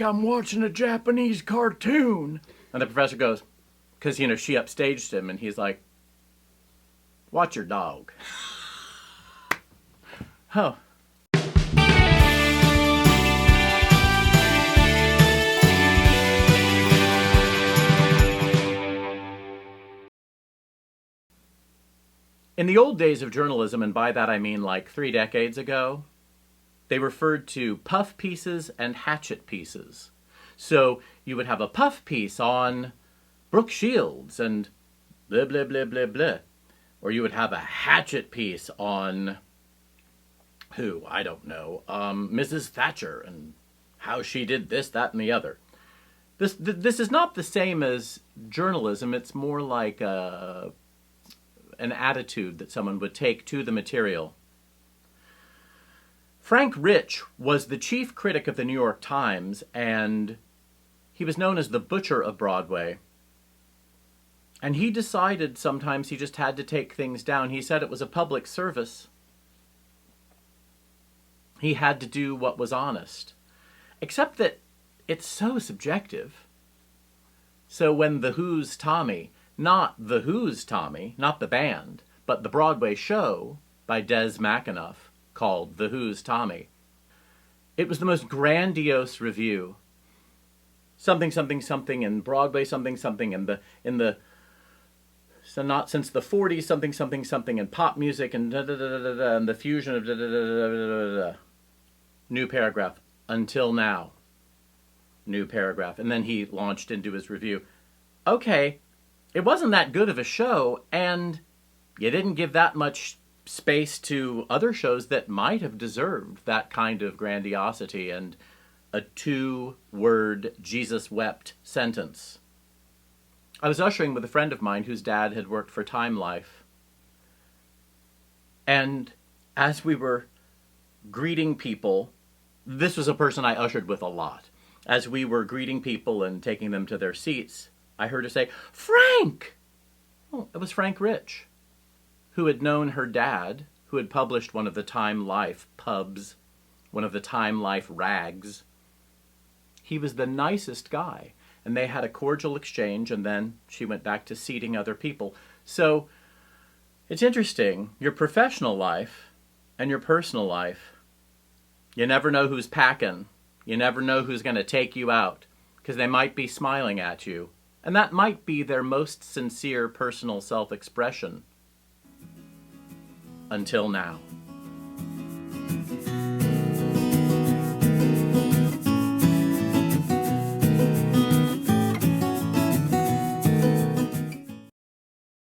I'm watching a Japanese cartoon. And the professor goes, because, she upstaged him, and he's like, watch your dog. Oh. In the old days of journalism, and by that I mean like 3 decades ago, they referred to puff pieces and hatchet pieces. So you would have a puff piece on Brooke Shields and blah, blah, blah, blah, blah. Or you would have a hatchet piece on, who, I don't know, Mrs. Thatcher and how she did this, that, and the other. This is not the same as journalism. It's more like an attitude that someone would take to the material. Frank Rich was the chief critic of the New York Times, and he was known as the butcher of Broadway. And he decided sometimes he just had to take things down. He said it was a public service. He had to do what was honest. Except that it's so subjective. So when The Who's Tommy, not The Who's Tommy, not the band, but the Broadway show by Des McAnuff called The Who's Tommy, it was the most grandiose review. Something, something, something, and Broadway, something, something, so not since the 40s, something, something, something, and pop music, and da-da-da-da-da, and the fusion of da-da-da-da-da-da-da. New paragraph. Until now. New paragraph. And then he launched into his review. Okay, it wasn't that good of a show, and you didn't give that much space to other shows that might have deserved that kind of grandiosity and a 2-word Jesus wept sentence. I was ushering with a friend of mine whose dad had worked for Time Life. And as we were greeting people, this was a person I ushered with a lot. As we were greeting people and taking them to their seats, I heard her say, "Frank!" Oh, it was Frank Rich, who had known her dad, who had published one of the Time Life pubs, one of the Time Life rags. He was the nicest guy. And they had a cordial exchange, and then she went back to seating other people. So, it's interesting. Your professional life and your personal life, you never know who's packing. You never know who's going to take you out, because they might be smiling at you. And that might be their most sincere personal self-expression. Until now.